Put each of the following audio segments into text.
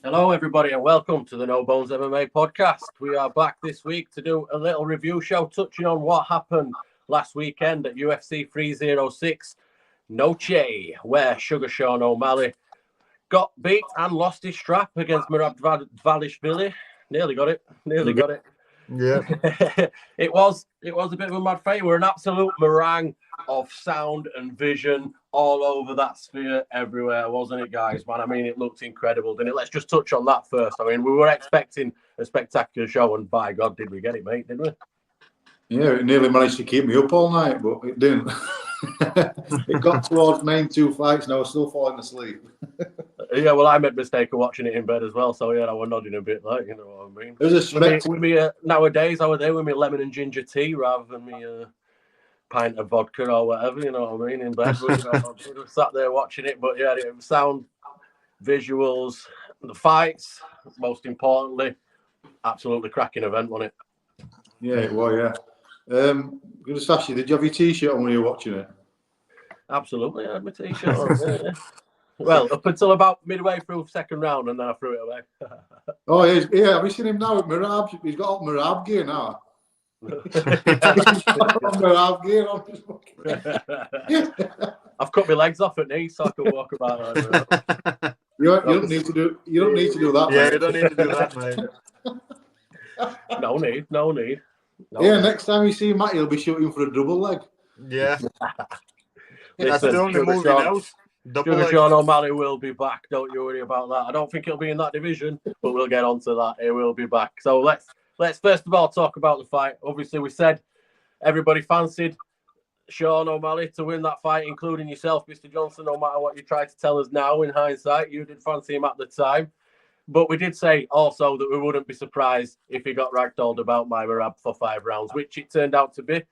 Hello, everybody, and welcome to the No Bones MMA podcast. We are back this week to do a little review show touching on what happened last weekend at UFC306 NOCHE, where Sugar Sean O'Malley got beat and lost his strap against Merab Dvalishvili. Nearly got it. Yeah. It was a bit of a mad fight. We're an absolute meringue of sound and vision all over that sphere everywhere, wasn't it, guys? Man, I mean, it looked incredible, didn't it? Let's just touch on that first. I mean, we were expecting a spectacular show, and by God, did we get it, mate, didn't we? Yeah, it nearly managed to keep me up all night, but it didn't. It got towards main two fights, and I was still falling asleep. Yeah, well, I made a mistake of watching it in bed as well, so yeah, I was nodding a bit, like, you know what I mean? It was a with me nowadays, I was there with me lemon and ginger tea rather than me pint of vodka or whatever, you know what I mean, in bed. We sat there watching it, but yeah, it was sound, visuals, the fights, most importantly, absolutely cracking event, wasn't it? Yeah, it was, yeah. I'm going to ask you, did you have your T-shirt on when you were watching it? Absolutely, I had my T-shirt on. Yeah. Well, up until about midway through second round, and then I threw it away. Oh, yeah, have you seen him now with Merab? He's got all Merab gear now. Merab gear on his I've cut my legs off at knees so I can walk about. You don't need to do that. Yeah, mate. you don't need to do that, mate. No need. Next time you see Matt, he'll be shooting for a double leg. Yeah. That's the only movie now. Sugar Sean O'Malley will be back. Don't you worry about that. I don't think he'll be in that division, but we'll get onto that. He will be back. So let's first of all talk about the fight. Obviously, we said everybody fancied Sean O'Malley to win that fight, including yourself, Mr. Johnson. No matter what you try to tell us now, in hindsight, you did fancy him at the time. But we did say also that we wouldn't be surprised if he got ragdolled about by Merab for 5 rounds, which it turned out to be.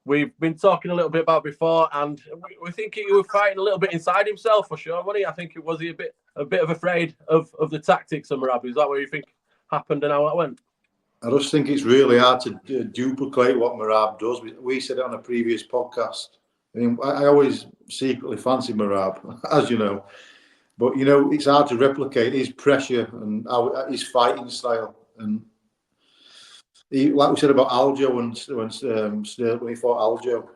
We've been talking a little bit about before, and we think he was fighting a little bit inside himself for sure, wasn't he? I think was he a bit of afraid of the tactics of Merab. Is that what you think happened and how it went? I just think it's really hard to duplicate what Merab does. We said it on a previous podcast. I mean, I always secretly fancy Merab, as you know. But, you know, it's hard to replicate his pressure and his fighting style. And like we said about Aljo when he fought Aljo,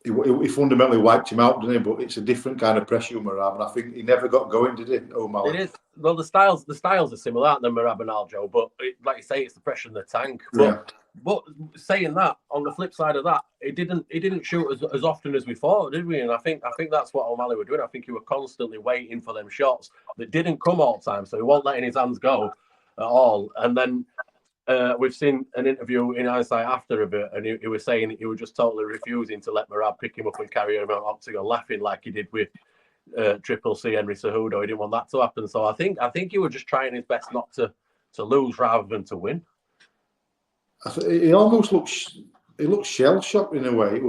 he fundamentally wiped him out, didn't he? But it's a different kind of pressure with Merab, and I think he never got going, did he, O'Malley? It is. Well, the styles are similar, aren't they, Merab and Aljo? But like you say, it's the pressure in the tank. But saying that, on the flip side of that, he didn't shoot as often as we thought, did we? And I think that's what O'Malley were doing. I think he were constantly waiting for them shots that didn't come all the time, so he wasn't letting his hands go at all. And then we've seen an interview in hindsight after a bit, and he was saying he was just totally refusing to let Merab pick him up and carry him out Octagon, laughing like he did with Triple C Henry Cejudo. He didn't want that to happen. So I think he was just trying his best not to lose rather than to win. He almost looks shell shocked in a way.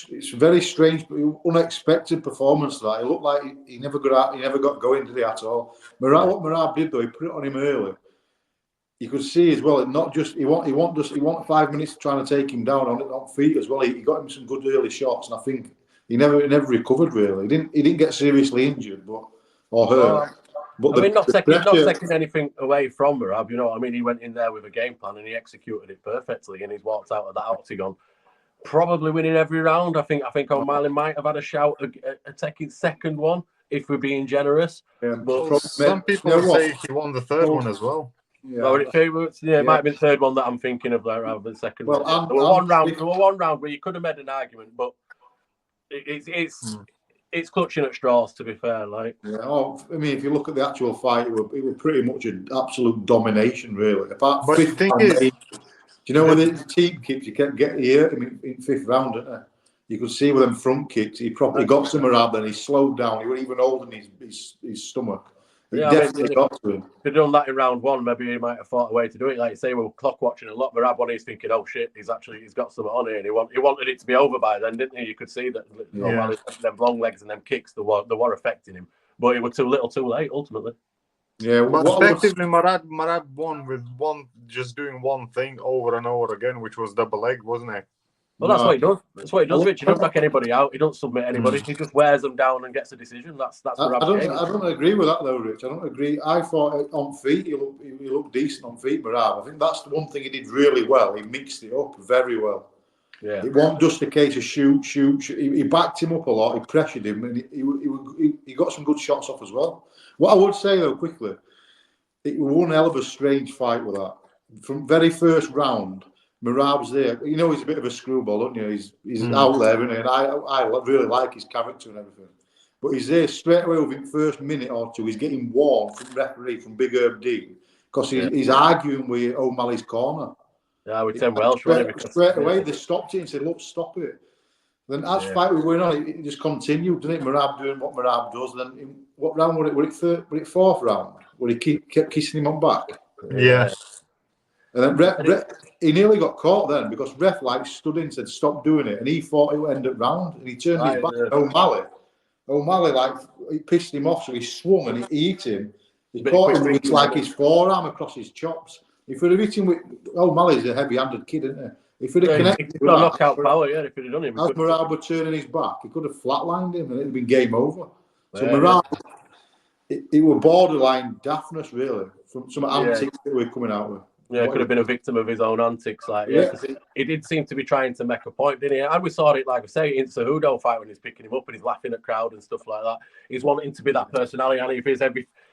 It's a very strange, unexpected performance. That it looked like he never got going, did he, at all? What Merab did though, he put it on him early. You could see as well, not just he want 5 minutes trying to take him down on feet as well. He got him some good early shots, and I think he never recovered really. He didn't get seriously injured, or hurt. But not taking anything away from Merab, you know what I mean? He went in there with a game plan and he executed it perfectly, and he's walked out of that Octagon probably winning every round. I think O'Malley might have had a shout at taking second one if we're being generous. Yeah, but some people say he won the third one as well. Yeah, it might have been the third one that I'm thinking of there rather than second one. There were one round where you could have made an argument, but it's clutching at straws, to be fair. Like, I mean, if you look at the actual fight, it was pretty much an absolute domination, really. Apart from do you know, with the team kicks, you kept getting hurt in fifth round, didn't you? You could see with them front kicks, he probably got some Merab, then he slowed down. He wasn't even holding his stomach. Definitely got to him. If he'd done that in round one, maybe he might have thought a way to do it. Like you say, we were clock watching a lot. Merab, when he's thinking, "Oh shit, he's got something on here," and he wanted it to be over by then, didn't he? You could see that. Them long legs and them kicks, they were affecting him, but it was too little, too late. Ultimately. Yeah, but effectively, Merab won with just doing one thing over and over again, which was double leg, wasn't it? Well, that's what he does. That's what he does, Rich. He doesn't knock anybody out. He doesn't submit anybody. He just wears them down and gets a decision. That's I don't agree with that though, Rich. I don't agree. I thought on feet he looked decent on feet, Merab. I think that's the one thing he did really well. He mixed it up very well. Yeah. It wasn't just a case of shoot. He backed him up a lot. He pressured him, and he got some good shots off as well. What I would say though, quickly, it was one hell of a strange fight with that. From very first round, Merab's there. You know he's a bit of a screwball, don't you? He's out there, isn't he? And I really like his character and everything. But he's there straight away within the first minute or two. He's getting warned from referee, from Big Herb Dean, because he's arguing with O'Malley's corner. Yeah, with Tim Welsh. Straight away, they stopped it and said, look, stop it. Then as fight was going on, it just continued, didn't it? Merab doing what Merab does. And then what round were it? Were it fourth round? Where he kept kissing him on back? Yeah. And then he nearly got caught then because ref stood in and said, stop doing it. And he thought it would end up round. And he turned his back to O'Malley, he pissed him off, so he swung and he hit him. He caught him with his forearm across his chops. If he'd have hit him with O'Malley's a heavy-handed kid, isn't he? If he'd have connected with that, knockout power, if he'd have done him. As Merab were turning his back, he could have flatlined him and it'd have been game over. So Merab, it was borderline daftness, really, from some antics that we're coming out with. Yeah, could have been a victim of his own antics. Because he did seem to be trying to make a point, didn't he? And we saw it, like I say, in Cejudo fight when he's picking him up and he's laughing at crowd and stuff like that. He's wanting to be that personality. And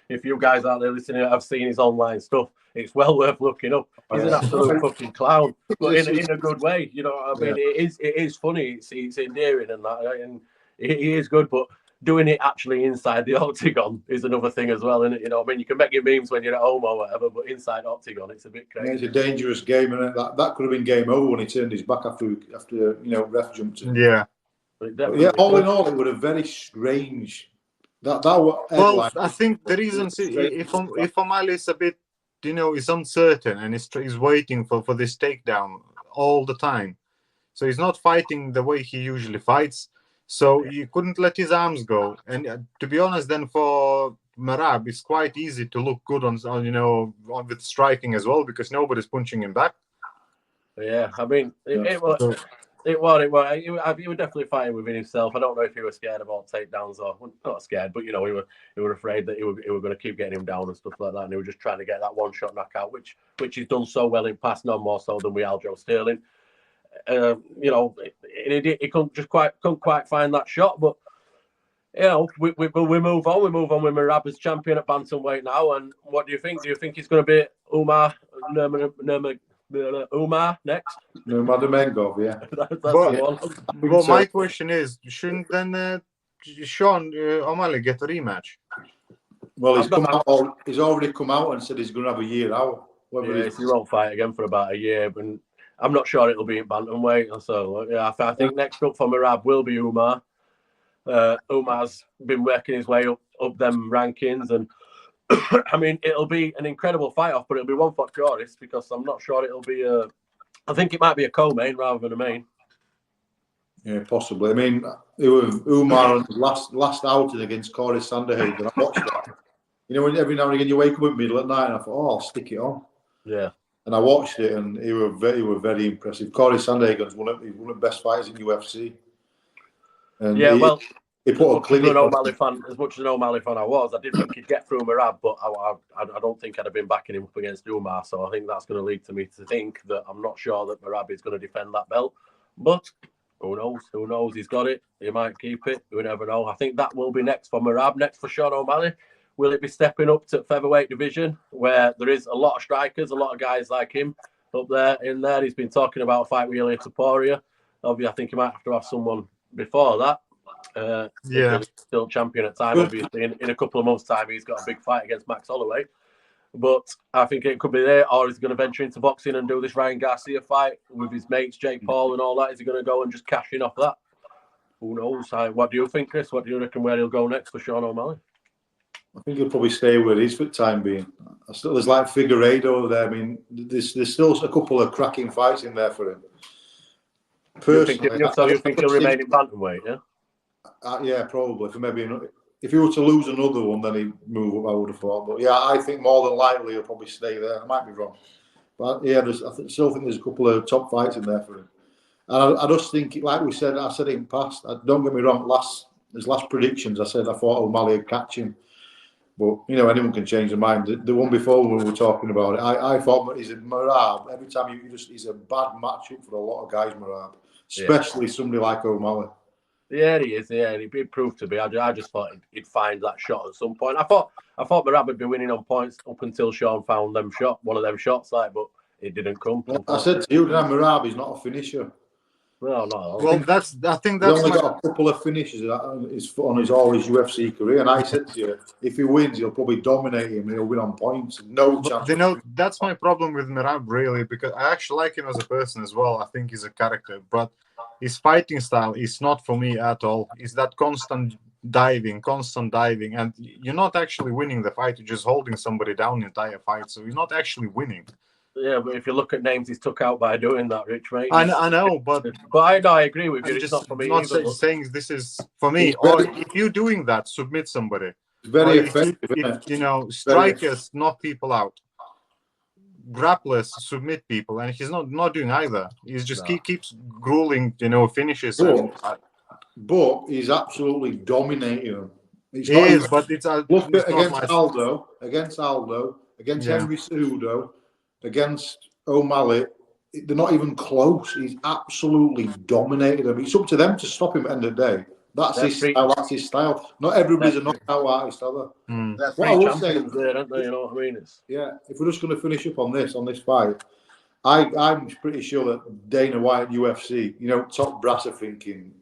if you guys out there listening have seen his online stuff, it's well worth looking up. He's an absolute fucking clown, but in a good way. You know what I mean? It is funny. It's endearing and that, and he is good, but doing it actually inside the octagon is another thing as well, isn't it? You know, I mean, you can make your memes when you're at home or whatever, but inside octagon, it's a bit crazy. It's a dangerous game, and that could have been game over when he turned his back after ref jumped in. Yeah. All in all, it was a very strange. Well, I think the reason if O'Malley is a bit, is uncertain and he's waiting for this takedown all the time, so he's not fighting the way he usually fights. So you couldn't let his arms go, and to be honest, then for Merab, it's quite easy to look good on with striking as well because nobody's punching him back. Yeah, I mean, it was. He was definitely fighting within himself. I don't know if he was scared about takedowns or not scared, but he were afraid that he were going to keep getting him down and stuff like that. And he was just trying to get that one shot knockout, which he's done so well in past, no more so than with Aljo Sterling. He couldn't quite find that shot, but we move on. We move on with Merab as champion at bantamweight now. And what do you think? Do you think he's going to be Umar next? Nurmagomedov, yeah. That's the one. Well, my question is, shouldn't then Sean O'Malley get a rematch? Well, he's already come out and said he's going to have a year out. He won't fight again for about a year, but I'm not sure it'll be in bantamweight. So I think next up for Merab will be Umar. Umar's been working his way up them rankings, and I mean it'll be an incredible fight off, but it'll be one for Joris because I'm not sure it'll be I think it might be a co-main rather than a main. Yeah, possibly. I mean, it was Umar on his last outing against Corey Sanderhagen. I watched that. When every now and again you wake up in the middle at night and I thought, I'll stick it on. Yeah. And I watched it and he were very impressive. Corey Sanderhagen's one of the best fighters in UFC. And he put a clinic on. As much as an O'Malley fan I was, I didn't think he'd get through Merab, but I don't think I'd have been backing him up against Umar. So I think that's going to lead to me to think that I'm not sure that Merab is going to defend that belt. But who knows? Who knows? He's got it. He might keep it. We never know. I think that will be next for Merab. Next for Sean O'Malley. Will it be stepping up to featherweight division where there is a lot of strikers, a lot of guys like him up there in there? He's been talking about a fight with Ilya Topuria. Obviously, I think he might have to have someone before that. Still champion at time. Obviously, in a couple of months' time, he's got a big fight against Max Holloway. But I think it could be there, or is he going to venture into boxing and do this Ryan Garcia fight with his mates, Jake Paul and all that? Is he going to go and just cash in off that? Who knows? What do you think, Chris? What do you reckon where he'll go next for Sean O'Malley? I think he'll probably stay where he is for the time being. There's like Figueiredo there. I mean, there's still a couple of cracking fights in there for him. Personally, you think he'll remain in bantamweight, yeah? Yeah, probably. If he were to lose another one, then he'd move up, I would have thought. But yeah, I think more than likely he'll probably stay there. I might be wrong. But yeah, I still think there's a couple of top fights in there for him. And I just think, like we said, I said it in past. Don't get me wrong. His last predictions, I said I thought O'Malley would catch him, but you know anyone can change their mind. The one before when we were talking about it, I thought he's a Merab. Every time he's a bad matchup for a lot of guys, Merab, especially somebody like O'Malley. Yeah, he is. Yeah, he proved to be. I just thought he'd find that shot at some point. I thought Merab would be winning on points up until Sean found one of them shots, like, but it didn't come. Well, I said to you, Merab is not a finisher. No, no. Well, I think that's he's only got a couple of finishes on his UFC career, and I said to you, if he wins, he'll probably dominate him and he'll win on points. No chance. You know, that's my problem with Merab, really, because I actually like him as a person as well. I think he's a character, but his fighting style is not for me at all. It's that constant diving, and you're not actually winning the fight. You're just holding somebody down the entire fight, so you're not actually winning. Yeah, but if you look at names he's took out by doing that, Rich, mate. I know, but I agree with you. It's just not for me. Not either, saying this is for me. Or if you're doing that, submit somebody. Very effective. If, you know, strikers knock people out, grapplers submit people, and he's not doing either. He's just keeps grueling, you know, finishes. But he's absolutely dominating them. He is, but it's against Aldo, against Henry Cejudo, against O'Malley. They're not even close. He's absolutely dominated them. It's up to them to stop him at the end of the day. That's his style. Not everybody's a knockout artist, are they? That's what I will say. There, aren't they? You know what I mean? If we're just going to finish up on this fight, I'm pretty sure that Dana White and UFC, you know, top brass are thinking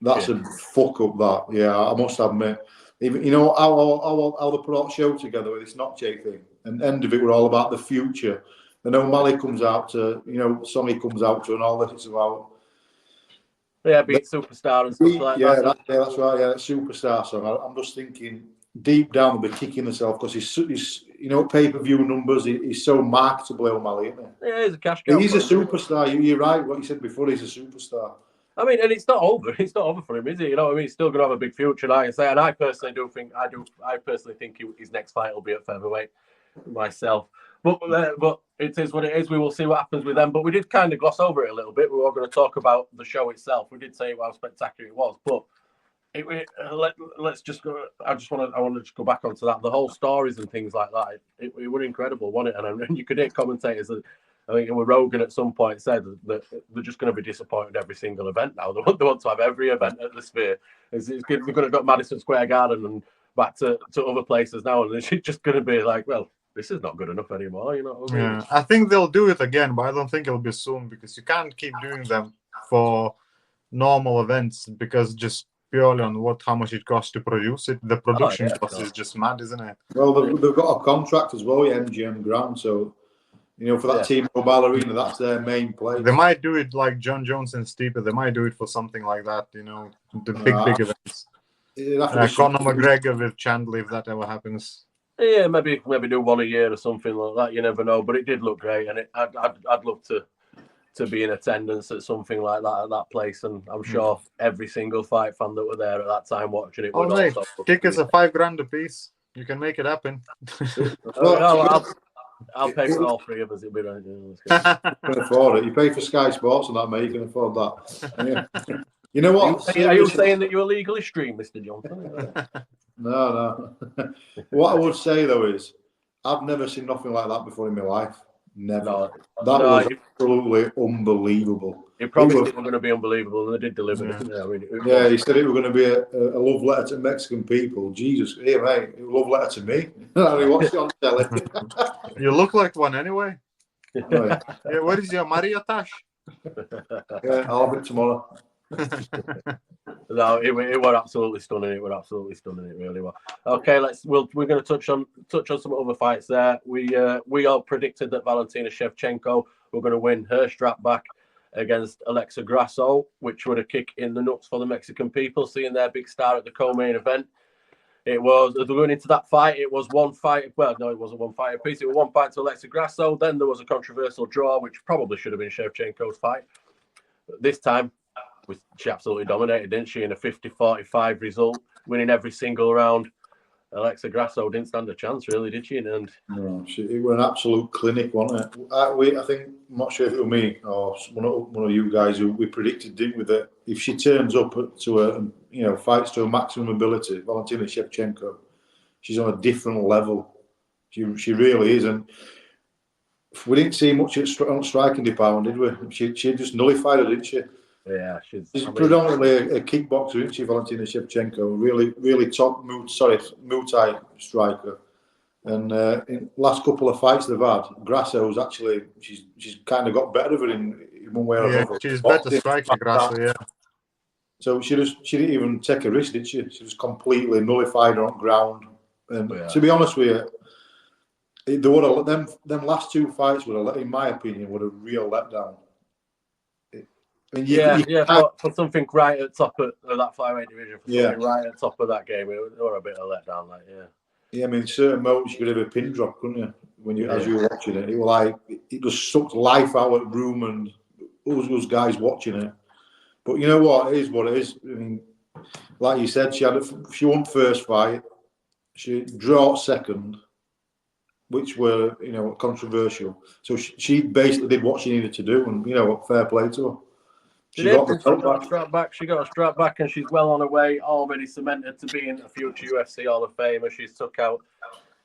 that's a fuck up. That I must admit. Even, you know how they put out a show together with this NOCHE thing, and end of it were all about the future. And O'Malley comes out to, you know, Sonny comes out to, and all this. It's about beat Superstar and stuff like that. That's right. Yeah, that Superstar song. I'm just thinking deep down they'll be kicking themselves because he's you know, pay-per-view numbers. He's so marketable, O'Malley, isn't he? Yeah, he's a cash cow. He's a superstar. You're right. What you said before, he's a superstar. I mean, and it's not over. It's not over for him, is it? You know what I mean? He's still going to have a big future, like I say. And I personally think his next fight will be at featherweight myself. But it is what it is. We will see what happens with them. But we did kind of gloss over it a little bit. We were going to talk about the show itself. We did say how spectacular it was. But let's just go. I want to just go back onto that. The whole stories and things like that. It was incredible, wasn't it? And you could hear commentators. I think it was Rogan at some point said that they're just going to be disappointed every single event now. They want to have every event at the Sphere. They're going to go to Madison Square Garden and back to other places now, and it's just going to be like, well, this is not good enough anymore. You know what I mean? Yeah, I think they'll do it again, but I don't think it'll be soon because you can't keep doing them for normal events because just purely on how much it costs to produce it. The production cost is just mad, isn't it? Well, they've got a contract as well, MGM Grand, so. You know, for that team Mobile Arena, that's their main place. They might do it like John Jones and Stipe. They might do it for something like that, you know, the big events. Conor McGregor with Chandler, if that ever happens. Yeah, maybe do one a year or something like that. You never know. But it did look great, and I'd love to be in attendance at something like that at that place. And I'm sure every single fight fan that were there at that time watching it would also. Tickets are $5,000 a piece. You can make it happen. I'll pay for all three of us. It'll be right. You can afford it. You pay for Sky Sports and that, mate. You can afford that. Yeah. You know what? Are you saying that you illegally stream, Mr. Johnson? No. What I would say though is, I've never seen nothing like that before in my life. Never. No, that was absolutely unbelievable. He promised it was going to be unbelievable, and they did deliver it. He said it was going to be a love letter to Mexican people. Jesus, hey, mate, a love letter to me. I mean, what's on telly? You look like one anyway. Yeah, where is your Maria Tash? Yeah, I'll have it tomorrow. No, it was absolutely stunning. It really was. Okay, we're going to touch on some other fights there. We all predicted that Valentina Shevchenko were going to win her strap back against Alexa Grasso, which would a kick in the nuts for the Mexican people, seeing their big star at the co-main event. It was, as we're going into that fight, it was one fight. Well, no, it wasn't one fight apiece. It was one fight to Alexa Grasso. Then there was a controversial draw, which probably should have been Shevchenko's fight. But this time, she absolutely dominated, didn't she, in a 50-45 result, winning every single round. Alexa Grasso didn't stand a chance, really, did she? And no, it was an absolute clinic, wasn't it? I think, I'm not sure if it was me or one of you guys who we predicted, didn't we, that if she turns up to a, fights to her maximum ability, Valentina Shevchenko, she's on a different level. She really is, and we didn't see much at striking department, did we? She just nullified her, didn't she? yeah, she's predominantly a kickboxer, isn't she, Valentina Shevchenko? Really top Muay Thai striker. And in the last couple of fights they've had, Grasso's actually she's kind of got better of her in one way or another. She's better striker, Grasso. Yeah. So she didn't even take a risk, did she? She just completely nullified her on ground. And to be honest with you, they would have them last two fights would have, in my opinion, would have real letdown. I mean, for something right at top of that flyweight division, something right at top of that game, it was a bit of a letdown, Yeah, I mean, certain moments you could have a pin drop, couldn't you? As you were watching it, it was like it just sucked life out of the room and those guys watching it. But you know what? It is what it is. I mean, like you said, she won first fight, she drew second, which were controversial. So she basically did what she needed to do, and fair play to her. She got a strap back. She got a strap back, and she's well on her way, already cemented to being a future UFC Hall of Famer. She's took out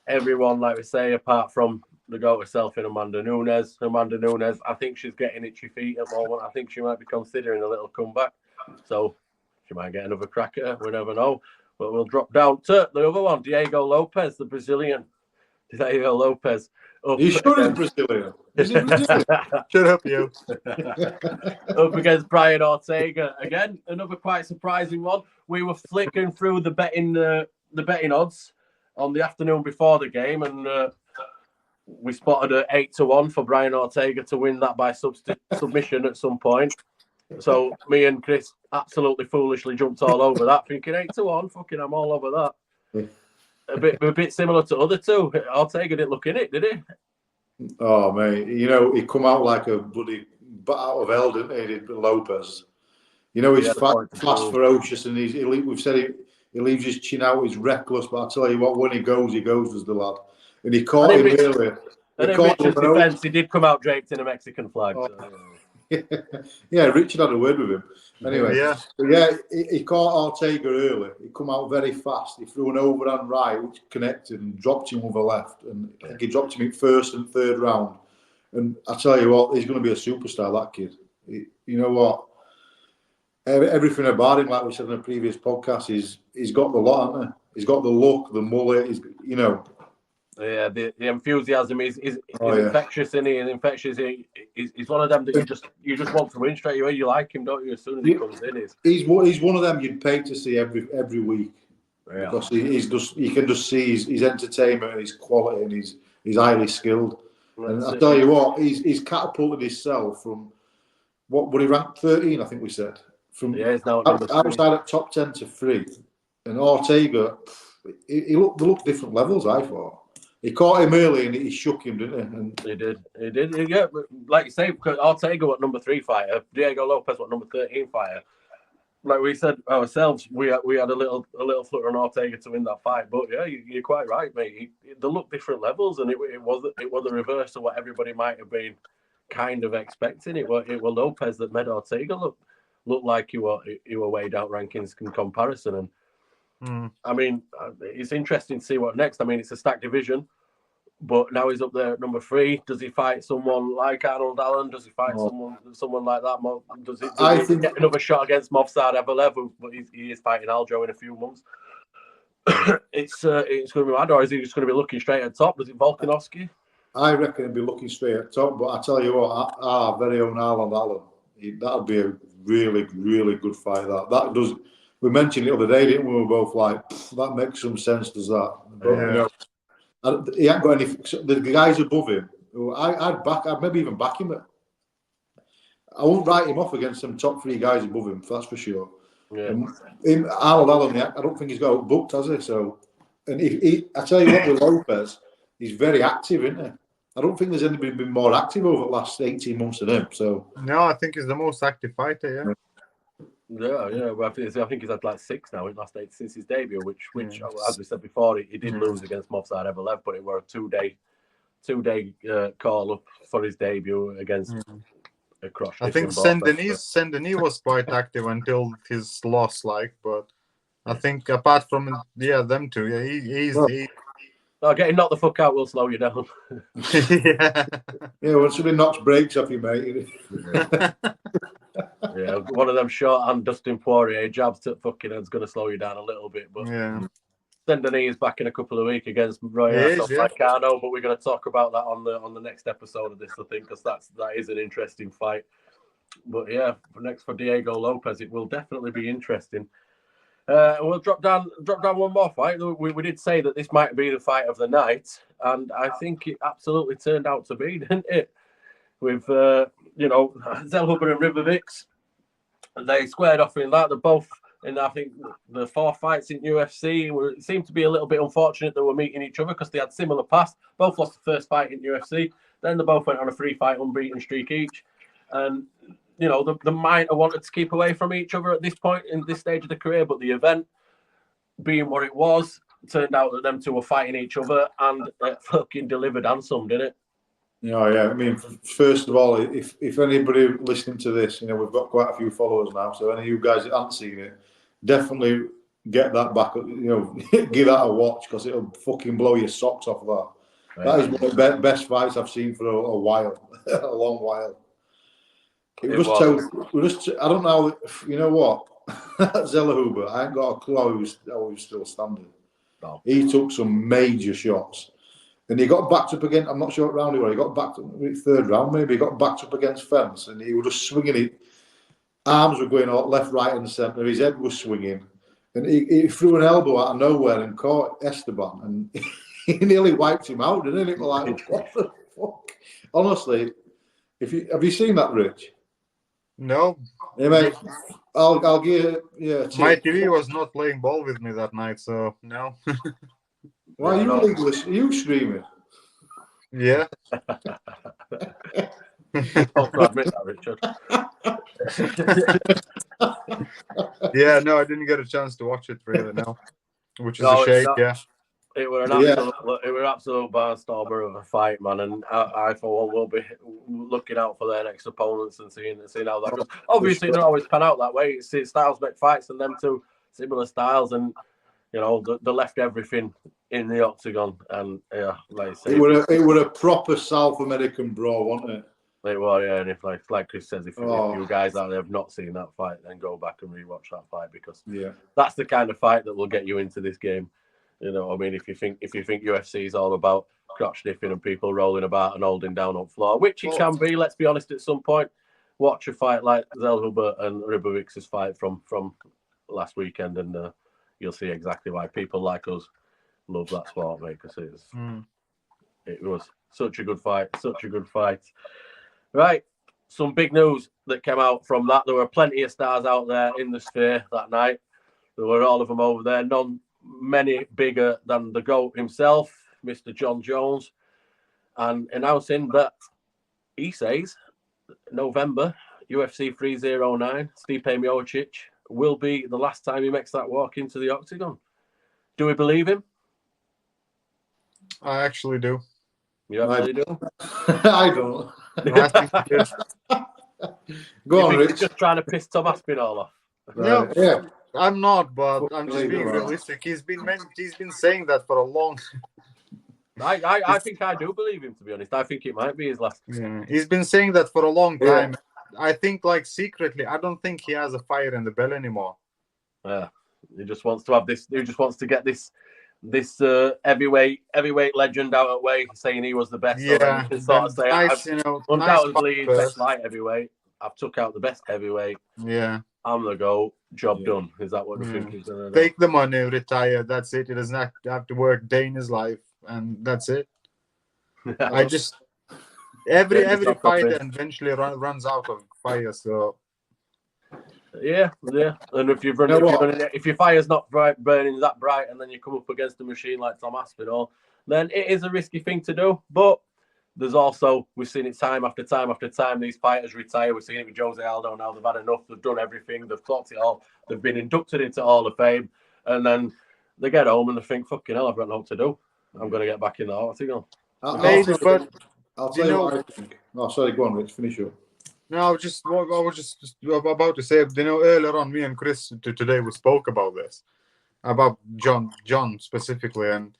everyone, like we say, apart from the GOAT herself in Amanda Nunes. I think she's getting itchy feet at the moment. I think she might be considering a little comeback. So she might get another crack at her. We never know. But we'll drop down to the other one, Diego Lopez, the Brazilian. Diego Lopez. He's sure he's Brazilian. Is he Brazilian? Shut up, you. Up against Brian Ortega. Again, another quite surprising one. We were flicking through the betting odds on the afternoon before the game, and we spotted a 8-1 for Brian Ortega to win that by submission at some point. So me and Chris absolutely foolishly jumped all over that, thinking 8-1, fucking I'm all over that. A bit similar to other two. Ortega didn't look in it, did he? Oh mate, he come out like a bloody bat out of hell, didn't he? Lopez. He's fast, ferocious, and we've said he leaves his chin out. He's reckless, but I tell you what, when he goes as the lad. And he caught him earlier. And in Richard's defence, he did come out draped in a Mexican flag. Oh. So. Yeah, Richard had a word with him. Anyway, he caught Ortega early. He come out very fast. He threw an overhand right, which connected and dropped him with a left. And I think he dropped him in first and third round. And I tell you what, he's going to be a superstar, that kid. You know what? Everything about him, like we said in a previous podcast, he's got the lot, hasn't he? He's got the look, the mullet. Yeah, the enthusiasm is infectious, isn't he? And infectious. He's one of them that you just want to win straight away. You like him, don't you? As soon as he comes in, he's one of them you'd pay to see every week. Yeah. Because you can just see his entertainment, his quality, and he's highly skilled. And I tell you what, he's catapulted himself from what would he rank 13? I think we said from he's now outside at top 10 to 3. And Ortega, they looked different levels. I thought. He caught him early and he shook him, didn't he? And he did. Yeah, but like you say, because Ortega was number 3 fighter, Diego Lopez was number 13 fighter. Like we said ourselves, we had a little flutter on Ortega to win that fight. But yeah, you're quite right, mate. They look different levels, and it was the reverse of what everybody might have been kind of expecting. It was Lopez that made Ortega look like he were weighed out rankings in comparison. And I mean, it's interesting to see what next. I mean, it's a stacked division, but now he's up there at number 3. Does he fight someone like Arnold Allen? Does he fight someone like that? Does he get another shot against Movsar Evelev? But he is fighting Aljo in a few months. It's going to be mad, or is he just going to be looking straight at top? Does it Volkanovski? I reckon he'll be looking straight at top. But I tell you what, our very own Arnold Allen, that'll be a really, really good fight. That does. We mentioned it the other day, didn't we? We were both like, that makes some sense, does that? But, he ain't got any. The guys above him, I'd maybe even back him. I won't write him off against some top 3 guys above him, that's for sure. Yeah. Arnold Allen, I don't think he's got booked, has he? So, and I tell you what, with Lopez, he's very active, isn't he? I don't think there's anybody been more active over the last 18 months than him. So no, I think he's the most active fighter. Yeah. Yeah. Well, I think he's had like 6 now in the last 8 since his debut, which as we said before, he did lose against Movsar Evelev, but it were a 2-day call up for his debut against a Kroshnik. I think Saint-Denis was quite active until his loss, but I think apart from them two, he's getting knocked the fuck out will slow you down. Once somebody knocks brakes off you, mate. Yeah, one of them short hand Dustin Poirier jabs to fucking head's going to slow you down a little bit. But Saint-Denis is back in a couple of weeks against Roy Marcano, but we're going to talk about that on the next episode of this, I think, because that is an interesting fight. But next for Diego Lopez, it will definitely be interesting. We'll drop down one more fight. We did say that this might be the fight of the night, and I think it absolutely turned out to be, didn't it? With Zellhuber and Ribovics, they squared off in that. They're both in, I think, the 4 fights in UFC. It seemed to be a little bit unfortunate they were meeting each other because they had similar past. Both lost the first fight in UFC. Then they both went on a 3-fight unbeaten streak each, and they might have wanted to keep away from each other at this point in this stage of the career, but the event being what it was, turned out that them two were fighting each other and fucking delivered and some, didn't it? Yeah. I mean, first of all, if anybody listening to this, we've got quite a few followers now, so any of you guys that haven't seen it, definitely get that back, give that a watch because it'll fucking blow your socks off that. That is one of the best fights I've seen for a while, a long while. I don't know. You know what? Zellhuber, I ain't got a clue how he was still standing. No. He took some major shots. And he got backed up again. I'm not sure what round he was. He got backed up, 3rd round maybe. He got backed up against fence and he was just swinging it. Arms were going out left, right, and centre. His head was swinging. And he threw an elbow out of nowhere and caught Esteban. And he nearly wiped him out, didn't he? Like, what the fuck? Honestly, have you seen that, Rich? No. Yeah, mate. I'll give you. My TV was not playing ball with me that night, so no. Why are you English? Are you streaming? Yeah. Don't admit that, Richard. No, I didn't get a chance to watch it really now, which is a shame. It were an absolute barnstormer of a fight, man, and I for one will be looking out for their next opponents and seeing how that goes. Obviously, it don't always pan out that way. It's styles make fights, and them two similar styles, and they left everything in the octagon, and like I say, it were a proper South American brawl, wasn't it? It was, and if like Chris says, if you guys out there have not seen that fight, then go back and rewatch that fight because that's the kind of fight that will get you into this game. I mean, if you think UFC is all about crotch sniffing and people rolling about and holding down on floor, which it can be, let's be honest, at some point, watch a fight like Zellhuber and Ribovics' fight from last weekend, and you'll see exactly why people like us love that sport, mate, because it was such a good fight. Right, some big news that came out from that. There were plenty of stars out there in the sphere that night. There were all of them over there, many bigger than the GOAT himself, Mr. John Jones, and announcing that he says November, UFC 309, Stipe Miocic will be the last time he makes that walk into the octagon. Do we believe him? I actually do. You actually do? I don't. Go on, Rich. He's just trying to piss Tom Aspinall off. No, yeah. I'm not, but I'm just being realistic. He's been saying that for a long. I think I do believe him, to be honest. I think it might be his last. Yeah, he's been saying that for a long time. I think, secretly, I don't think he has a fire in the belly anymore. Yeah, he just wants to have this. He just wants to get this heavyweight legend out of the way, saying he was the best. Yeah, undoubtedly best light heavyweight. I've took out the best heavyweight. Yeah, I'm the GOAT. Job done. Is that what the think he's gonna do? Take the money, retire. That's it. He doesn't have to work a day in his life, and that's it. I just every fighter eventually runs out of fire. So yeah. And if your fire's not burning that bright, and then you come up against a machine like Tom Aspinall, then it is a risky thing to do. But there's also, we've seen it time after time after time. These fighters retire. We've seen it with Jose Aldo now. They've had enough. They've done everything. They've clocked it all. They've been inducted into Hall of Fame. And then they get home and they think, fucking hell, I've got nothing to do. I'm going to get back in the Octagon. I'll tell you what I think. Oh, sorry, go on, Rich. Finish up. No, I was just about to say, earlier on, me and Chris today, we spoke about this, about John specifically. And,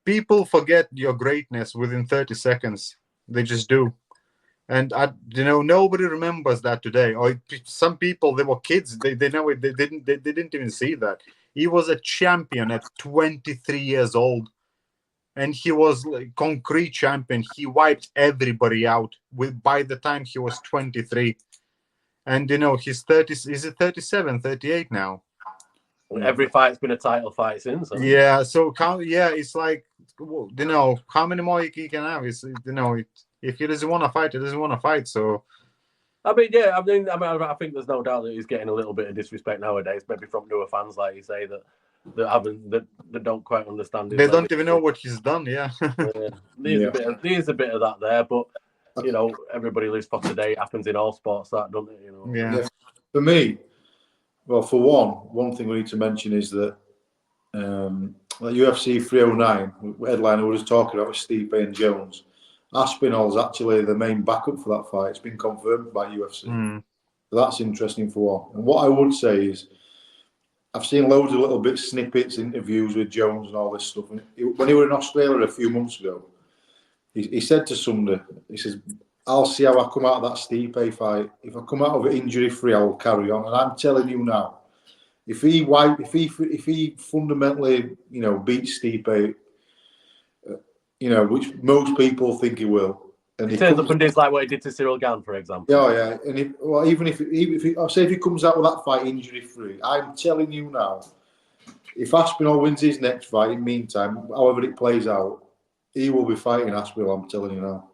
people forget your greatness within 30 seconds. They just do. And nobody remembers that today. Or some people, they were kids. They didn't even see that. He was a champion at 23 years old, and he was like concrete champion. He wiped everybody out by the time he was 23. And he's 30. Is it 37, 38 now? Every fight's been a title fight since. Yeah. So it's like, how many more he can have? It's if he doesn't want to fight, he doesn't want to fight. So, I think there's no doubt that he's getting a little bit of disrespect nowadays, maybe from newer fans, like you say, that don't quite understand. They don't even know what he's done. Yeah. There's a bit of that there, but everybody lives for today. It happens in all sports, that, doesn't it? Yeah. For me, well, for one thing we need to mention is that UFC 309 headliner we were just talking about with Stipe and Jones. Aspinall's actually the main backup for that fight. It's been confirmed by UFC. So that's interesting for one. And what I would say is, I've seen loads of little bit snippets, interviews with Jones and all this stuff. And when he was in Australia a few months ago, he said to somebody, he says, I'll see how I come out of that Stipe fight. If I come out of it injury-free, I will carry on. And I'm telling you now, if he fundamentally, beats Stipe, which most people think he will. And he turns up and does like what he did to Cyril Gane, for example. Oh yeah, and even if he comes out with that fight injury free, I'm telling you now, if Aspinall wins his next fight, in the meantime, however it plays out, he will be fighting Aspinall. I'm telling you now.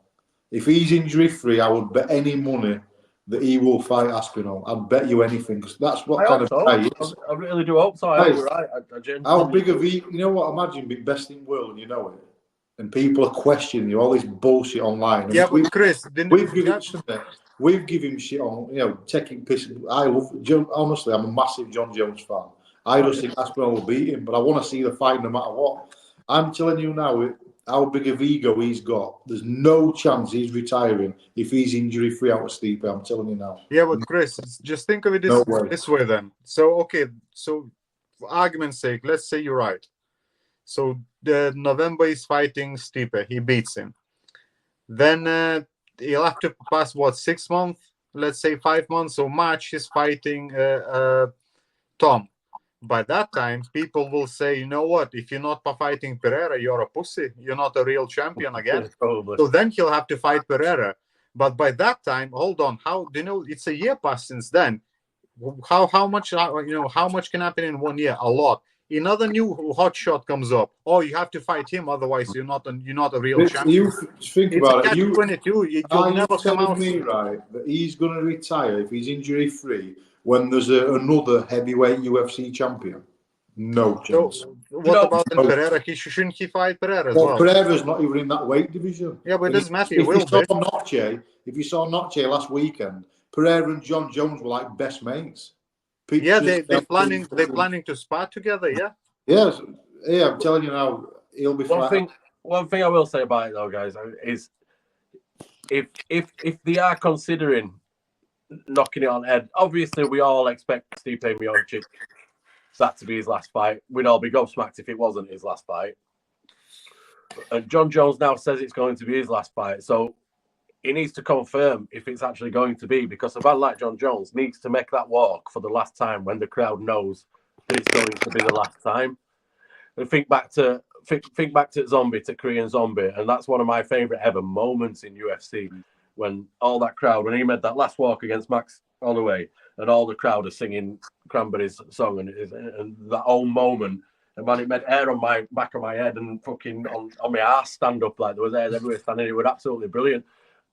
If he's injury free, I would bet any money that he will fight Aspinall. I'd bet you anything, because that's what kind of guy he is. I really do hope so. I hope you're right. How big of he? You know what? Imagine being best in the world, and you know it. And people are questioning you, all this bullshit online. Yeah, but Chris, we've given him shit on, taking piss. Honestly, I'm a massive John Jones fan. I just think Aspinall will beat him, but I want to see the fight no matter what. I'm telling you now, how big of ego he's got. There's no chance he's retiring if he's injury free out of Stipe. I'm telling you now. Yeah, but Chris, just think of it this way then. So for argument's sake, let's say you're right. So November is fighting Stipe. He beats him. Then he'll have to pass 6 months? Let's say 5 months. So March he's fighting Tom. By that time, people will say, you know what? If you're not fighting Pereira, you're a pussy. You're not a real champion again. Probably. So then he'll have to fight Pereira. But by that time, hold on. How do you know? It's a year past since then. How much can happen in 1 year? A lot. Another new hot shot comes up. Oh, you have to fight him, otherwise you're not a real champion. You think about it. You'll never come out. Me, right, that he's going to retire if he's injury free when there's another heavyweight UFC champion? No chance. So, what about Pereira? Shouldn't he fight Pereira as well? Pereira's not even in that weight division. Yeah, but it doesn't matter. If you saw NOCHE last weekend, Pereira and John Jones were like best mates. They're planning to spar together. Yeah. Yes. Yeah, I'm telling you now, he'll be fine. One thing I will say about it though, guys, is if they are considering knocking it on the head, obviously we all expect Stipe Miocic that to be his last fight. We'd all be gobsmacked if it wasn't his last fight. And John Jones now says it's going to be his last fight, so he needs to confirm if it's actually going to be, because a man like John Jones needs to make that walk for the last time when the crowd knows that it's going to be the last time. And think back to Zombie, to Korean Zombie, and that's one of my favourite ever moments in UFC, when all that crowd, when he made that last walk against Max Holloway, and all the crowd are singing Cranberries song, and that whole moment, and man, it made hair on my back of my head and fucking on my ass stand up, like there was hairs everywhere standing. It was absolutely brilliant.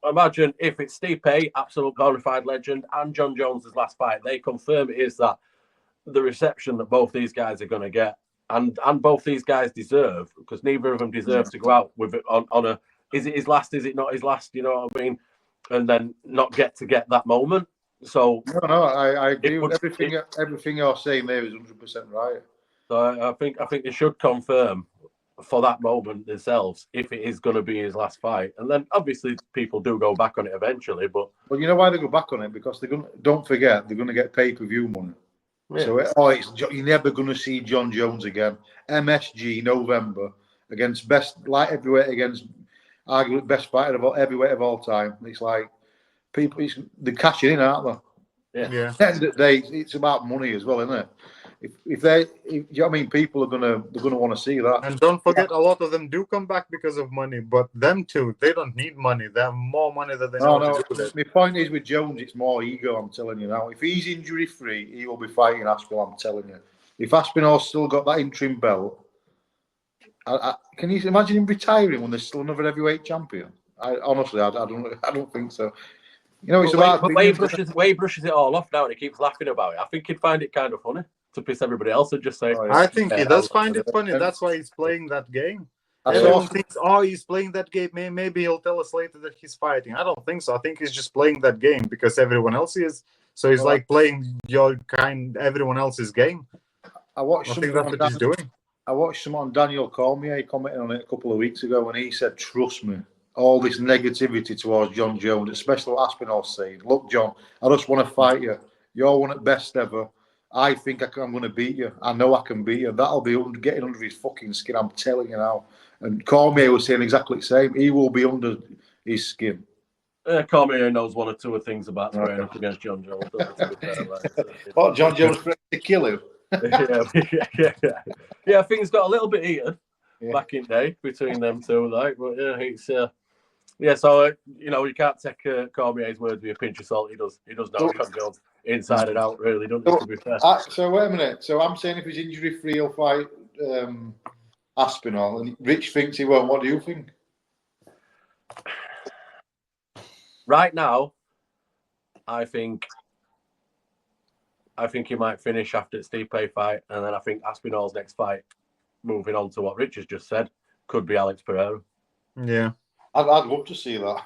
Imagine if it's Stipe, absolute bona fide legend, and John Jones' last fight, they confirm it is that the reception that both these guys are going to get. and both these guys deserve, because neither of them deserve to go out with it on a, is it his last, is it not his last, you know what I mean, and then not get that moment. So no, I agree with everything you're saying there is 100% right. So I think they should confirm for that moment themselves if it is going to be his last fight, and then obviously people do go back on it eventually. But you know why they go back on it? Because they're going. Don't forget, they're going to get pay-per-view money. yeah. So you're never going to see John Jones again. MSG November against best light heavyweight against arguably best fighter of all, heavyweight of all time. It's like people, they're cashing in, aren't Yeah. they? At the end of the day, it's about money as well, isn't it? If you know what I mean, people are gonna want to see that. And don't forget, a lot of them do come back because of money. But them too, they don't need money. They have more money than they know what to do with it. My point is with Jones, it's more ego. I'm telling you now. If he's injury free, he will be fighting Aspinall. I'm telling you. If Aspinall's still got that interim belt, can you imagine him retiring when there's still another heavyweight champion? Honestly, I don't think so. You know, it's about. But Wade brushes it all off now, and he keeps laughing about it. I think he'd find it kind of funny to piss everybody else and just say. Oh, yeah. I think he does find it funny. That's why he's playing that game. Everyone thinks, he's playing that game. Maybe he'll tell us later that he's fighting. I don't think so. I think he's just playing that game because everyone else is. So he's like playing everyone else's game. I think that's what he's doing. I watched some on Daniel Cormier. He commented on it a couple of weeks ago, and he said, "Trust me, all this negativity towards John Jones, especially what Aspinall's saying. Look, John, I just want to fight you. You're one at best ever. I think I'm going to beat you. I know I can beat you. That'll be getting under his fucking skin. I'm telling you now." And Cormier was saying exactly the same. He will be under his skin. Cormier knows one or two of things about squaring up against John Jones. What, John Jones threatened to kill him? Yeah, things got a little bit heated back in day between them two, like, but it's so you can't take Cormier's word with a pinch of salt. He does know John Jones inside and out, really, doesn't he, to be fair. So wait a minute. So I'm saying if he's injury free, he'll fight Aspinall, and Rich thinks he won't. What do you think? Right now, I think he might finish after the Stipe fight, and then I think Aspinall's next fight, moving on to what Rich has just said, could be Alex Pereira. Yeah. I'd love to see that.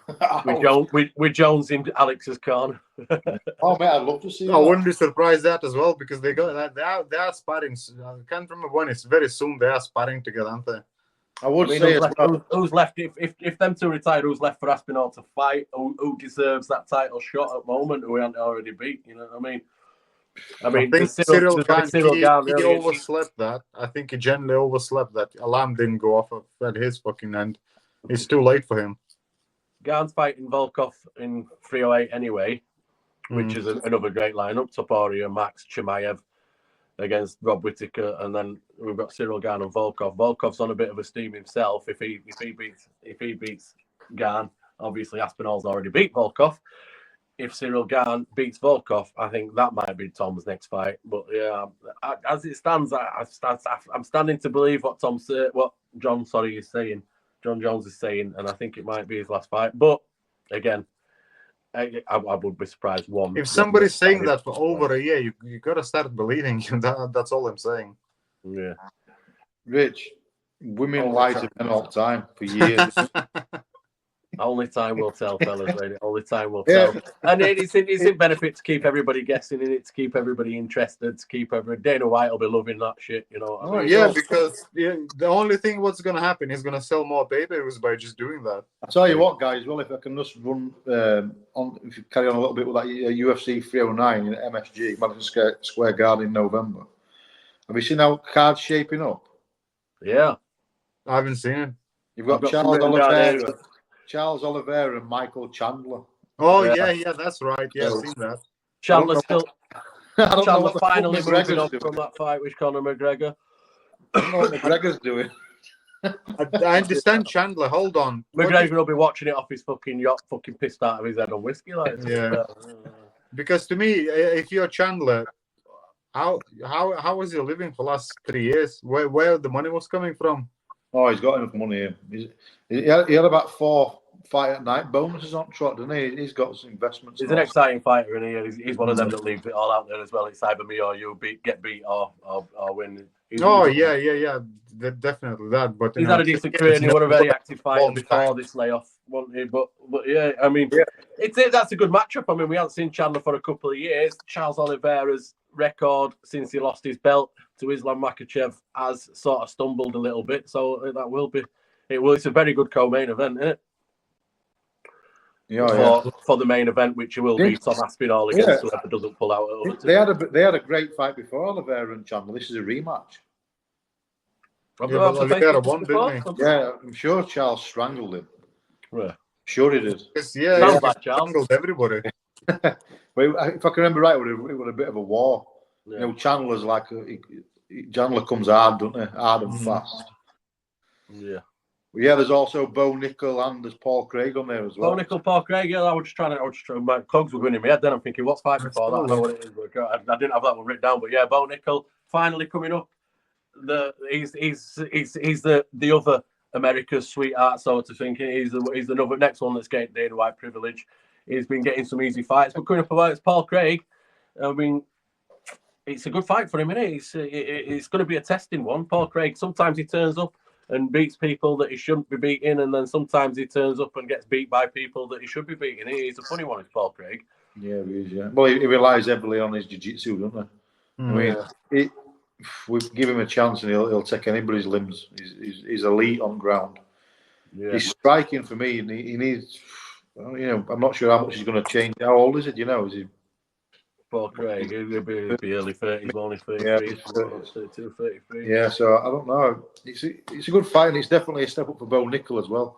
with Jones in Alex's corner. Oh mate, I'd love to see that. I wouldn't be surprised that as well, because they are sparring. I can't remember when. It's very soon they are sparring together, aren't they? I would say who's left if them two retired, who's left for Aspinall to fight? Who deserves that title shot at the moment? Who we haven't already beat? You know what I mean? I think Cyril Gane, he overslept that. I think he generally overslept that. Alarm didn't go off at his fucking end. It's too late for him. Gane's fighting Volkov in 308 anyway, which is another great lineup. Topuria, Max, Chimaev against Rob Whittaker, and then we've got Cyril Gane and Volkov. Volkov's on a bit of a steam himself. If he beats Gane, obviously Aspinall's already beat Volkov. If Cyril Gane beats Volkov, I think that might be Tom's next fight. But yeah, as it stands, I'm standing to believe what John Jones is saying, and I think it might be his last fight. But again, I would be surprised. If somebody's saying that for over a year, you got to start believing him. That's all I'm saying. Yeah, Rich, women lie to men all the time for years. Only time will tell, fellas. Really. Only time will tell. And it's in benefit to keep everybody guessing in it, to keep everybody interested, to keep Dana White will be loving that shit, you know. Because the only thing what's going to happen is going to sell more pay-per-views by just doing that. I tell you what, guys. Well, if I can just run on, if you carry on a little bit with that UFC 309 in MSG, Madison Square Garden in November. Have you seen how cards shaping up? Yeah, I haven't seen it. You've got Charles Oliveira and Michael Chandler. Oh yeah, that's right. Yeah, I've seen that. Chandler finally moving on from that fight with Conor McGregor. I don't know what McGregor's doing. I understand Chandler. Hold on. McGregor will be watching it off his fucking yacht, fucking pissed out of his head on whiskey. Because to me, if you're Chandler, how was he living for the last 3 years? Where the money was coming from? Oh, he's got enough money. He had about 4 fight at night bonuses on track, didn't he? He's got some investments. He's an exciting fighter, and he's one of them that leaves it all out there as well. It's either me or you get beat or win. Yeah. Definitely that. But he's had a decent career and he was a very active fighter before this layoff, wasn't he? But yeah, I mean, that's a good matchup. I mean, we haven't seen Chandler for a couple of years. Charles Oliveira's record since he lost his belt to Islam Makhachev has sort of stumbled a little bit. So that will be, it's a very good co-main event, isn't it? For the main event, which will be Tom Aspinall against whoever doesn't pull out. They had a great fight before, Oliveira and Chandler. This is a rematch. Oliveira won, didn't he? Yeah, I'm sure Charles strangled him. Yeah. Sure he did. Sounds like Charles. Strangled everybody. But if I can remember right, it was a bit of a war. Yeah. You know, Chandler's like Chandler comes hard, doesn't he? Hard and fast. Yeah. Yeah, there's also Bo Nickel and there's Paul Craig on there as well. Bo Nickel, Paul Craig. Yeah, I was just trying. My cogs were going in my head. Then I'm thinking, what's fight before that? I know what it is. But I didn't have that one written down. But yeah, Bo Nickel finally coming up. He's the other America's sweetheart, so to think. He's the next one that's getting Dana White privilege. He's been getting some easy fights, but coming up about it's Paul Craig. I mean, it's a good fight for him, isn't it? It's going to be a testing one. Paul Craig, sometimes he turns up and beats people that he shouldn't be beating, and then sometimes he turns up and gets beat by people that he should be beating. He's a funny one, it's Paul Craig. Yeah, he is, yeah. Well, he relies heavily on his jiu-jitsu, doesn't he? I mean, we give him a chance and he'll take anybody's limbs. He's elite on ground. Yeah. He's striking for me, and he needs, I'm not sure how much he's going to change. How old is it? Is he? Paul Craig, he'll be early 30s, only 33, 32, 33. Yeah, so I don't know. It's a good fight, and it's definitely a step up for Bo Nickel as well.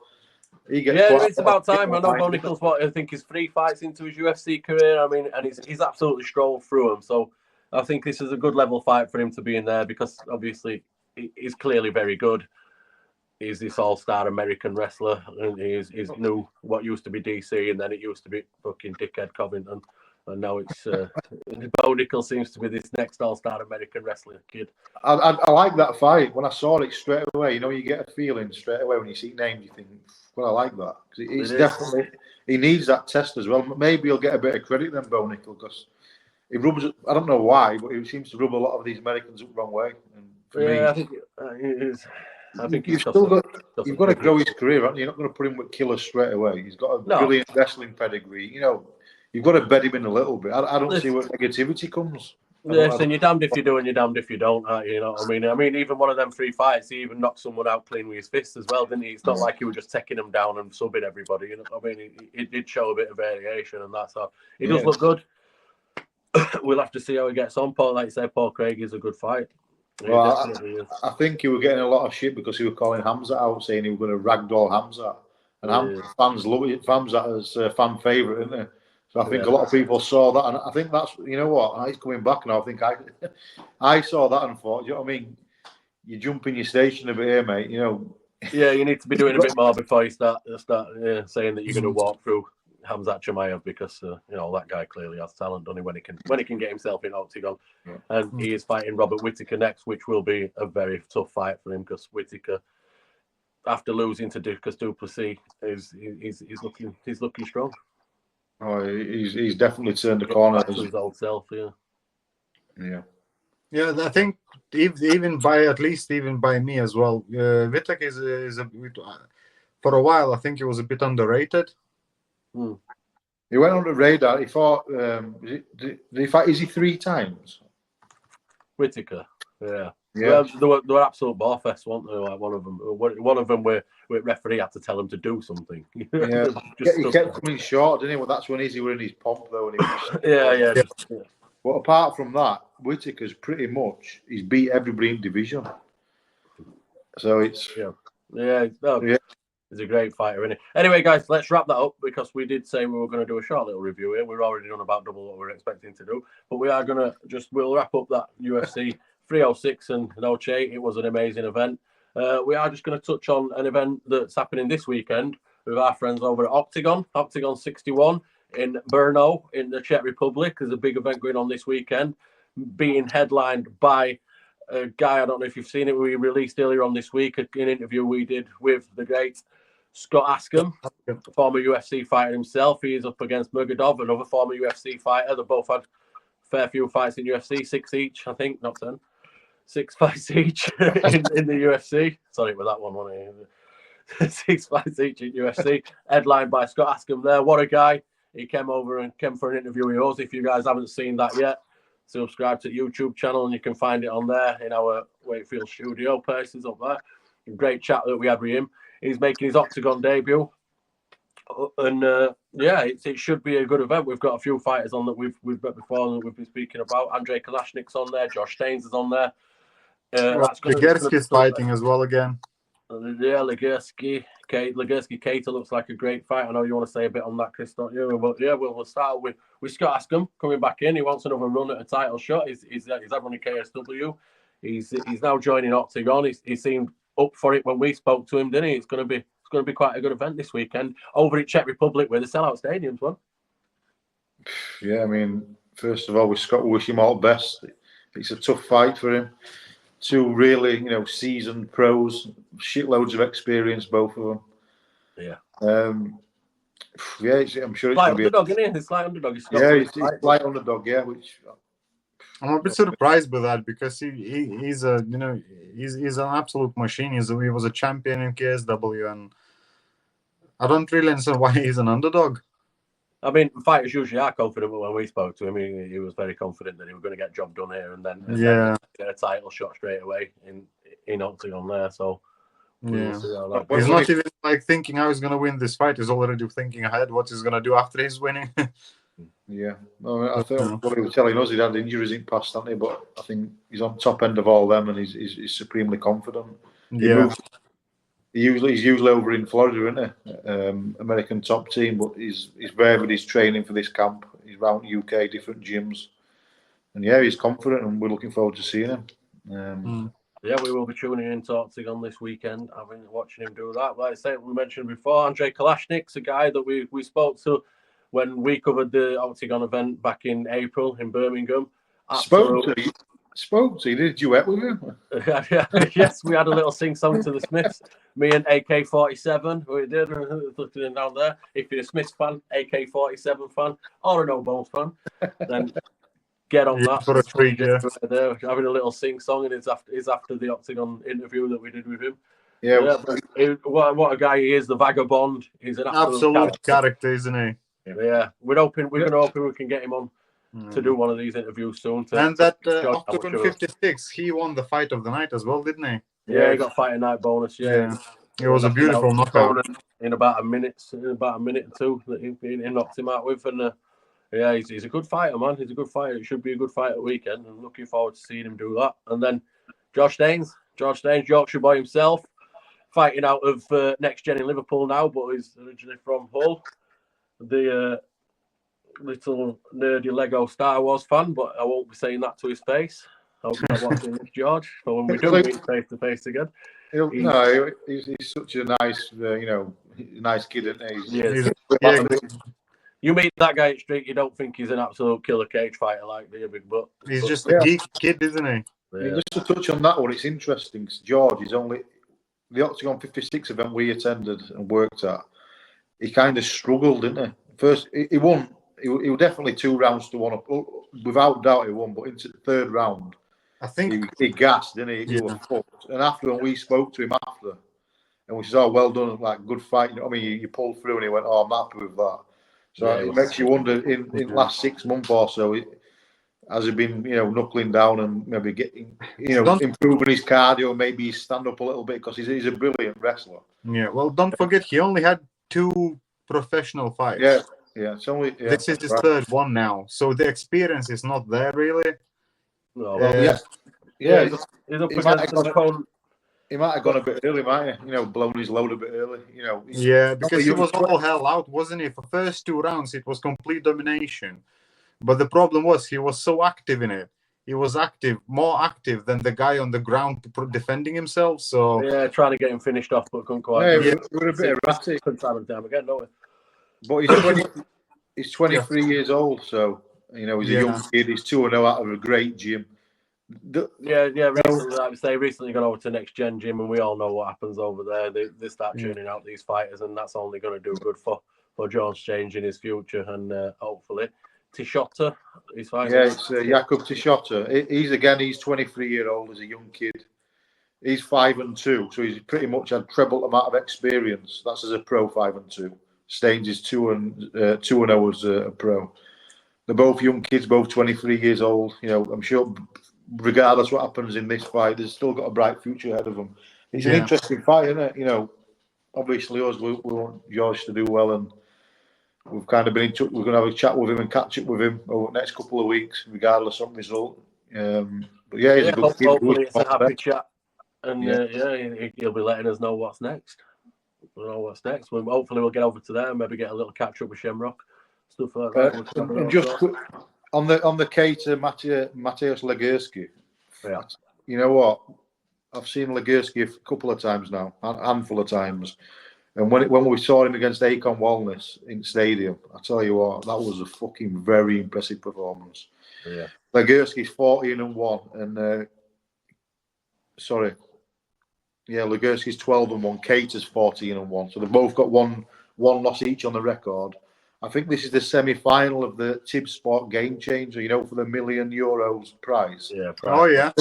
It's about time. I know Bo Nickel's I think he's 3 fights into his UFC career. I mean, and he's absolutely strolled through them. So I think this is a good level fight for him to be in there because obviously he's clearly very good. He's this all-star American wrestler, and he's new what used to be DC, and then it used to be fucking dickhead Covington. And now it's Bo Nickel seems to be this next all-star American wrestling kid. I like that fight. When I saw it straight away, you get a feeling straight away when you see names, you think, well, I like that. It's definitely, he needs that test as well. Maybe he'll get a bit of credit then, Bo Nickel, because he rubs, I don't know why, but he seems to rub a lot of these Americans up the wrong way. And for me, I think you've got to grow his career, haven't you? You're not going to put him with killers straight away. He's got a brilliant wrestling pedigree. You've got to bed him in a little bit. I don't see where negativity comes. Yes, and you're damned if you do and you're damned if you don't, aren't you? You know what I mean? I mean, even one of them 3 fights, he even knocked someone out clean with his fists as well, didn't he? It's not like he was just taking them down and subbing everybody. You know what I mean? It did show a bit of variation, and that's how he does look good. We'll have to see how he gets on. Paul, like you said, Paul Craig is a good fight. Well, I think he was getting a lot of shit because he was calling Hamzat out, saying he was going to ragdoll Hamzat. And fans love it. Hamzat is a fan favourite, isn't he? So I think a lot of people saw that. And I think that's, he's coming back now. I think I saw that and thought, you know what I mean? You jump in your station a bit here, mate. Yeah, you need to be doing a bit more before you start saying that you're going to walk through Hamzat Chimaev because that guy clearly has talent, doesn't he? When he can get himself in Oktagon, and he is fighting Robert Whittaker next, which will be a very tough fight for him because Whittaker, after losing to Dukas Duplessis, he's looking strong. Oh, he's definitely turned the corner. To his old self, yeah. I think even by me as well. Whittaker is a bit, for a while. I think he was a bit underrated. He went on the radar. He fought. Did he fight Izzy 3 times? Whittaker, yeah. Well, they were absolute barfests, weren't they? Like one of them where referee had to tell him to do something. He kept coming short, didn't he? Well, that's when Izzy were in his pomp, though. And he was, But apart from that, Whittaker's pretty much he's beat everybody in division. So it's he's a great fighter, isn't he? Anyway, guys, let's wrap that up because we did say we were going to do a short little review here. We're already done about double what we were expecting to do, but we are going to we'll wrap up that UFC 306 and NOCHE. It was an amazing event. We are just going to touch on an event that's happening this weekend with our friends over at Oktagon. Oktagon 61 in Brno in the Czech Republic. There's a big event going on this weekend, being headlined by a guy, I don't know if you've seen it, we released earlier on this week, an interview we did with the great Scott Askham, a former UFC fighter himself. He is up against Murgadov, another former UFC fighter. They both had a fair few fights in UFC, 6 each, I think, not 10. 6 fights each in the UFC. Sorry, with that one, wasn't it? 6 fights each in UFC. Headlined by Scott Askham there. What a guy. He came over and came for an interview with us. If you guys haven't seen that yet, subscribe to the YouTube channel and you can find it on there in our Wakefield studio places up there. A great chat that we had with him. He's making his Oktagon debut. And it should be a good event. We've got a few fighters on that we've met before that we've been speaking about. Andrei Kalashnik's on there. Josh Staines is on there. Legersky's fighting as well again. Yeah, Legersky Keita looks like a great fight. I know you want to say a bit on that, Chris, don't you? But yeah, we'll start with Scott Askham coming back in. He wants another run at a title shot. He's had running KSW. He's now joining Oktagon. He seemed up for it when we spoke to him, didn't he? It's going to be quite a good event this weekend over in Czech Republic where the sellout stadiums won. Yeah, I mean, first of all, with Scott, we wish him all the best. It's a tough fight for him. Two really, seasoned pros, shitloads of experience, both of them. Yeah. I'm sure it's going like to be underdog, isn't it? It's like underdog. It's like underdog, yeah. Which I'm a bit surprised with that because he's a he's an absolute machine. He was a champion in KSW, and I don't really understand why he's an underdog. I mean, fighters usually are confident, but when we spoke to him, he was very confident that he was going to get job done here and then get a title shot straight away in Oktagon there. So he's not even like thinking how he's going to win this fight. He's already thinking ahead what he's going to do after he's winning. Yeah, I thought what he was telling us, he'd had injuries in past, hasn't he? But I think he's on top end of all them, and he's supremely confident. He's usually over in Florida, isn't he? American top team, but he's there with his training for this camp. He's around UK, different gyms, and he's confident, and we're looking forward to seeing him. Yeah, we will be tuning in to Oktagon this weekend. I've been watching him do that. Like I said, we mentioned before, Andrei Kalashnik's a guy that we spoke to when we covered the Oktagon event back in April in Birmingham. Spoke to you, did a duet with him? Yes, we had a little sing-song to the Smiths. Me and AK-47, we did, looking in down there. If you're a Smiths fan, AK-47 fan, or an No-Bones fan, then get on that. For a treat, there, having a little sing-song, and it's after the Oktagon interview that we did with him. What a guy he is, the vagabond. He's an absolute character, isn't he? Yeah, we're going to open we can get him on to do one of these interviews soon. And that Oktagon 56, he won the fight of the night as well, didn't he? Yeah, he got fight of night bonus. Yeah. It was a beautiful knockout. In about a minute or two that he knocked him out with. And he's a good fighter, man. He's a good fighter. It should be a good fight at weekend. I'm looking forward to seeing him do that. And then Josh Staines, Yorkshire boy himself, fighting out of Next Gen in Liverpool now, but he's originally from Hull. The little nerdy Lego Star Wars fan, but I won't be saying that to his face. I hope you're not watching this, George. But when we do meet face to face again, he's such a nice, nice kid, isn't he? You meet that guy at street, you don't think he's an absolute killer cage fighter like the big butt. He's just a geek kid, isn't he? Yeah. Just to touch on that one, it's interesting because George is only the Oktagon 56 event we attended and worked at. He kind of struggled, didn't he? First, he won. He was definitely 2 rounds to 1 up. Without doubt, he won. But into the 3rd round, I think he gassed, didn't he? He was fucked. And after, when we spoke to him after, and we said, "Oh, well done, like good fight." I mean, you pulled through, and he went, "Oh, I'm happy with that." So it makes you wonder. In the last 6 months or so, has he been, knuckling down and maybe getting, improving his cardio, maybe stand up a little bit because he's a brilliant wrestler. Yeah. Well, don't forget, he only had 2 professional fights. Yeah. It's only this is his 3rd one now, so the experience is not there really. No, he might have gone a bit early, might he? Blown his load a bit early. Because he was all hell out, wasn't he? For first 2 rounds, it was complete domination. But the problem was he was so active in it. He was more active than the guy on the ground defending himself. So trying to get him finished off, but couldn't quite. We're a bit erratic. Time and time again, don't we? But he's 23 years old, so he's a young kid. He's 2-0 out of a great gym. Recently gone over to Next Gen Gym, and we all know what happens over there. They start churning out these fighters, and that's only going to do good for Jones changing his future and hopefully Tishota. He's fighting. Yeah, it's Jakub Tishota. He's 23-year-old as a young kid. He's 5-2, so he's pretty much had treble amount of experience. That's as a pro, 5-2. Staines is 2-0 as a pro. They're both young kids, both 23 years old. You know, I'm sure, regardless what happens in this fight, they've still got a bright future ahead of them. It's an interesting fight, isn't it? You know, obviously us, we want George to do well, and we've kind of been in touch. We're going to have a chat with him and catch up with him over the next couple of weeks, regardless of result. But yeah, he's a good kid. Hopefully, it's a happy chat, and he'll be letting us know what's next. We'll know what's next. Hopefully, we'll get over to there and maybe get a little catch up with Shamrock, stuff like that. And just quick, on the case of Mateusz Legursky, you know what? I've seen Legursky a couple of times now, a handful of times. And when we saw him against Akon Walnes in stadium, I tell you what, that was a fucking very impressive performance. Yeah. Legursky's 14-1, and Legursky's 12-1. Cater's 14-1, so they've both got one loss each on the record. I think this is the semi-final of the Tib Sport Game Changer, you know, for the €1 million prize. Yeah. Oh yeah.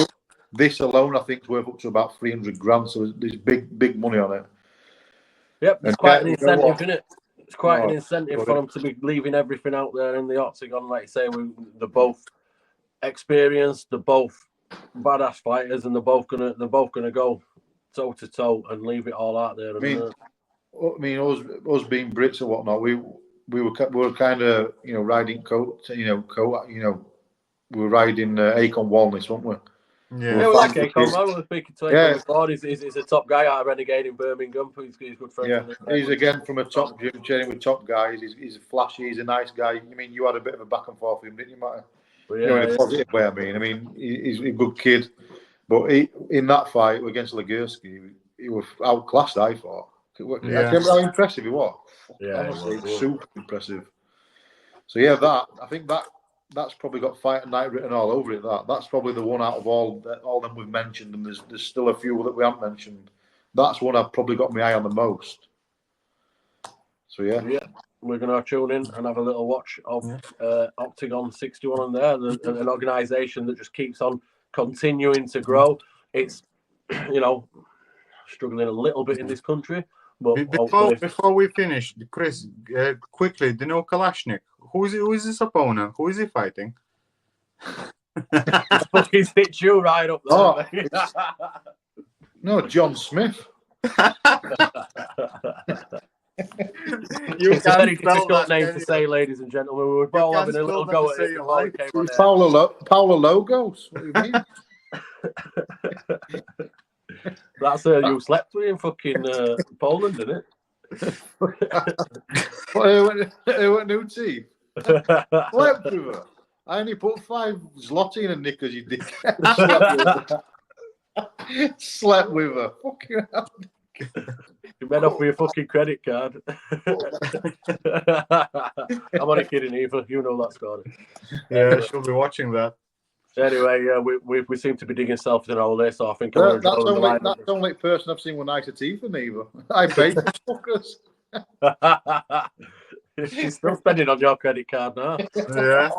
This alone, I think, is worth up to about 300 grand. So there's big money on it. Yep, it's quite an incentive, isn't it? It's quite an incentive for them to be leaving everything out there in the octagon. Like you say, they're both experienced, they're both badass fighters, and they're both gonna go toe to toe and leave it all out there. I mean, us being Brits and whatnot, we were kind of riding we were riding Akon Walnes, weren't we? Yeah, we like Akon, man. We're speaking to Akon before. He's a top guy out of Renegade in Birmingham. He's good friend. Yeah, he's again from a top gym, training with top guys. He's flashy. He's a nice guy. I mean, you had a bit of a back and forth with him, didn't you, Matt? In a positive way. I mean, he's a good kid. But in that fight against Legursky, he was outclassed, I thought. How impressive he was. Yeah, honestly, super impressive. So yeah, I think that's probably got Fight Night written all over it. That's probably the one out of all them we've mentioned, and there's still a few that we haven't mentioned. That's one I've probably got my eye on the most. So yeah, we're gonna tune in and have a little watch of Oktagon 61 on there, an organisation that just keeps on continuing to grow. It's struggling a little bit in this country, but before we finish, Chris, quickly, do you know Kalashnik? Who is his opponent? Who is he fighting? Fucking stitch you right up there. No, John Smith. It's a very difficult name to say, ladies and gentlemen. We were both having a little go at it. Paulo Logos. What do you mean? That's you slept with in fucking Poland, isn't it? What new team? Slept with her. I only put 5 zloty in a knickers, you dick. Slept with her. Fucking hell. You made off with your fucking credit card. I'm only kidding, Eva. You know that story. Yeah, she'll be watching that. Anyway, we seem to be digging self in all this, so I think that's the only person I've seen with nicer teeth than Eva. I paid for fuckers. She's still spending on your credit card now. Yeah.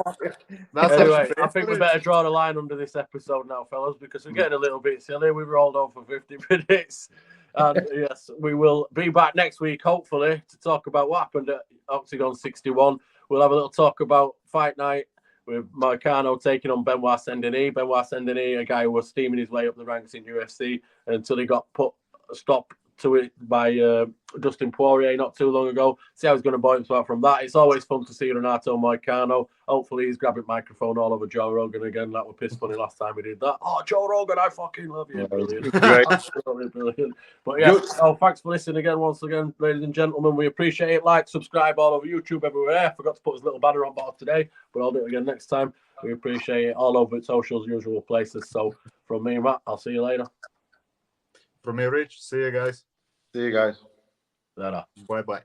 Anyway, I think we better draw the line under this episode now, fellas, because we're getting a little bit silly. We rolled on for 50 minutes. And yes, we will be back next week, hopefully, to talk about what happened at Oktagon 61. We'll have a little talk about Fight Night with Moicano taking on Benoit Saint-Denis. Benoit Saint-Denis, a guy who was steaming his way up the ranks in UFC until he got put a stop to it by Dustin Poirier not too long ago. See how he's going to bounce back from that. It's always fun to see Renato Moicano. Hopefully he's grabbing microphone all over Joe Rogan again. That was piss funny last time he did that. Oh, Joe Rogan, I fucking love you. Brilliant. Great. Absolutely brilliant. But yeah, thanks for listening again, once again, ladies and gentlemen. We appreciate it. Like, subscribe all over YouTube, everywhere. Forgot to put his little banner on bottom today, but I'll do it again next time. We appreciate it all over socials, usual places. So from me and Matt, I'll see you later. From me, Rich. See you guys. See you guys. Later. Bye-bye.